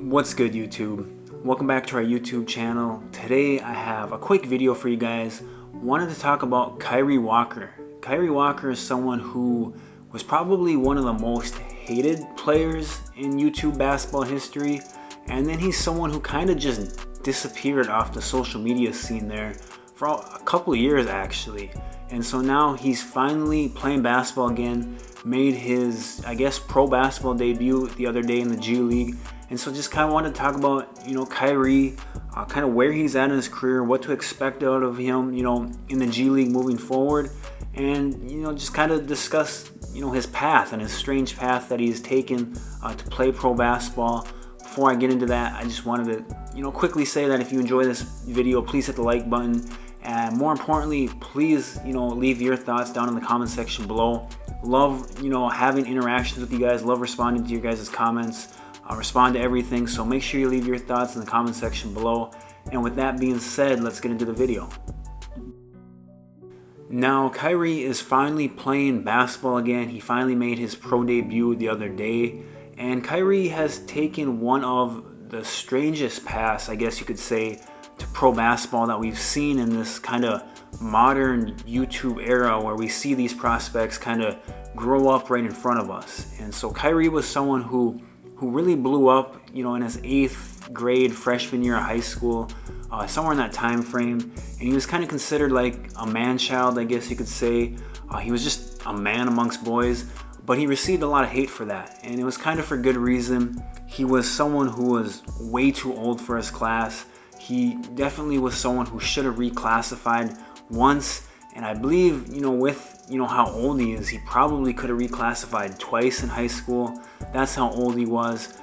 What's good, YouTube? Welcome back to our YouTube channel. Today I have a quick video for you guys. Wanted to talk about Kyree Walker. Kyree Walker is someone who was probably one of the most hated players in YouTube basketball history, and then he's someone who kind of just disappeared off the social media scene there for a couple of years actually. And so now he's finally playing basketball again, made his, I guess, pro basketball debut the other day in the G League. And so just kind of wanted to talk about, Kyree, kind of where he's at in his career, what to expect out of him, in the G League moving forward. And, just kind of discuss, his path and his strange path that he's taken to play pro basketball. Before I get into that, I just wanted to, quickly say that if you enjoy this video, please hit the like button. And more importantly, please, leave your thoughts down in the comment section below. Love, having interactions with you guys. Love responding to your guys' comments. I respond to everything, so make sure you leave your thoughts in the comment section below. And with that being said, let's get into the video. Now, Kyree is finally playing basketball again. He finally made his pro debut the other day. And Kyree has taken one of the strangest paths, I guess you could say, to pro basketball that we've seen in this kind of modern YouTube era, where we see these prospects kind of grow up right in front of us. And so Kyree was someone who really blew up, in his 8th grade freshman year of high school, somewhere in that time frame. And he was kind of considered like a man-child, I guess you could say. He was just a man amongst boys, but he received a lot of hate for that. And it was kind of for good reason. He was someone who was way too old for his class. He definitely was someone who should have reclassified once. And I believe, with how old he is, he probably could have reclassified twice in high school. That's how old he was.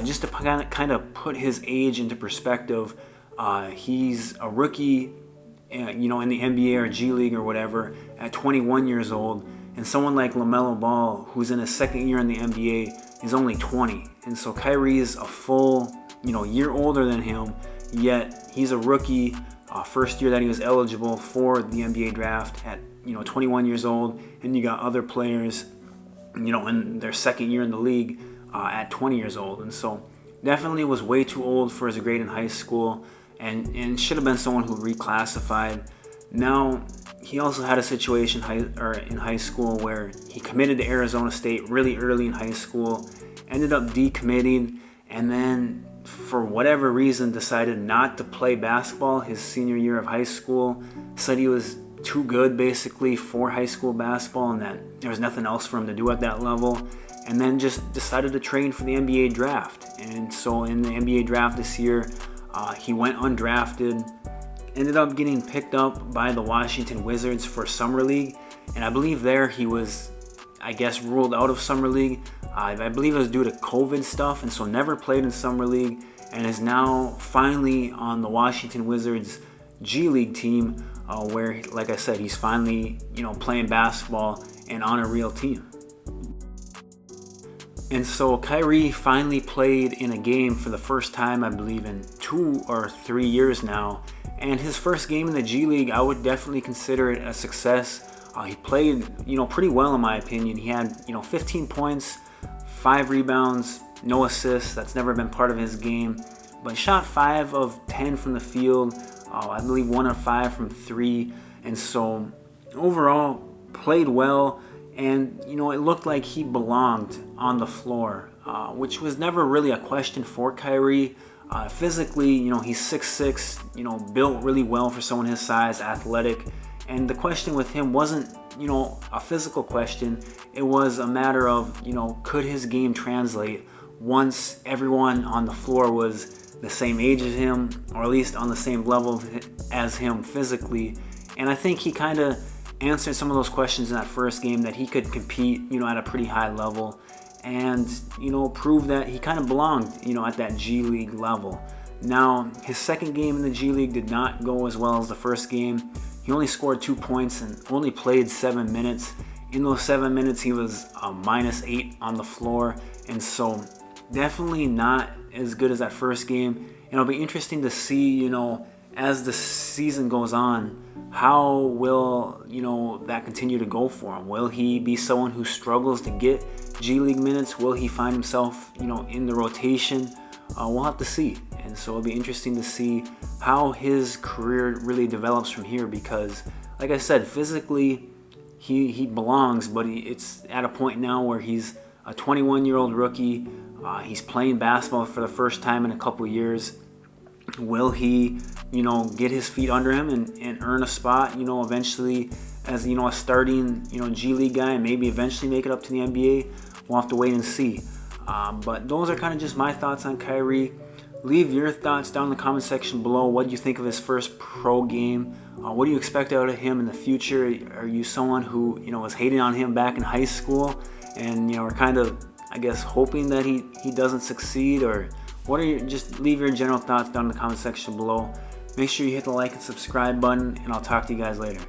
Just to kind of put his age into perspective, he's a rookie, in the NBA or G League or whatever at 21 years old. And someone like LaMelo Ball, who's in his 2nd year in the NBA, is only 20. And so Kyree is a full, year older than him, yet he's a rookie. First year that he was eligible for the NBA draft at 21 years old, and you got other players in their 2nd year in the league at 20 years old. And so definitely was way too old for his grade in high school, and should have been someone who reclassified. Now he also had a situation in high school where he committed to Arizona State really early in high school, ended up decommitting, and then for whatever reason decided not to play basketball his senior year of high school. Said he was too good basically for high school basketball and that there was nothing else for him to do at that level, and then just decided to train for the NBA draft. And so in the NBA draft this year, he went undrafted, ended up getting picked up by the Washington Wizards for Summer League, and I believe there he was, I guess, ruled out of Summer League. I believe it was due to COVID stuff, and so never played in Summer League, and is now finally on the Washington Wizards G League team, where, like I said, he's finally, playing basketball and on a real team. And so Kyree finally played in a game for the first time, I believe, in 2 or 3 years now. And his first game in the G League, I would definitely consider it a success. He played, pretty well in my opinion. He had, 15 points, 5 rebounds, no assists. That's never been part of his game. But shot 5 of 10 from the field. I believe 1 of 5 from 3. And so overall, played well. And, it looked like he belonged on the floor, which was never really a question for Kyree. Physically, he's 6'6", built really well for someone his size, athletic. And the question with him wasn't, a physical question. It was a matter of, could his game translate once everyone on the floor was the same age as him, or at least on the same level as him physically. And I think he kind of answered some of those questions in that first game, that he could compete, at a pretty high level, and, prove that he kind of belonged, at that G League level. Now, his 2nd game in the G League did not go as well as the first game. He only scored 2 points and only played 7 minutes. In those 7 minutes, he was -8 on the floor, and so definitely not as good as that first game. And it'll be interesting to see, as the season goes on, how will, that continue to go for him? Will he be someone who struggles to get G League minutes? Will he find himself, in the rotation? we'll have to see. And so it'll be interesting to see how his career really develops from here, because like I said, physically he belongs, but it's at a point now where he's a 21-year-old rookie. He's playing basketball for the first time in a couple years. Will he, get his feet under him and earn a spot, eventually as, a starting, G League guy, and maybe eventually make it up to the NBA? We'll have to wait and see. But those are kind of just my thoughts on Kyree. Leave your thoughts down in the comment section below. What do you think of his first pro game? What do you expect out of him in the future? Are you someone who, was hating on him back in high school and, are kind of, I guess, hoping that he doesn't succeed? Or what are you, just leave your general thoughts down in the comment section below. Make sure you hit the like and subscribe button, and I'll talk to you guys later.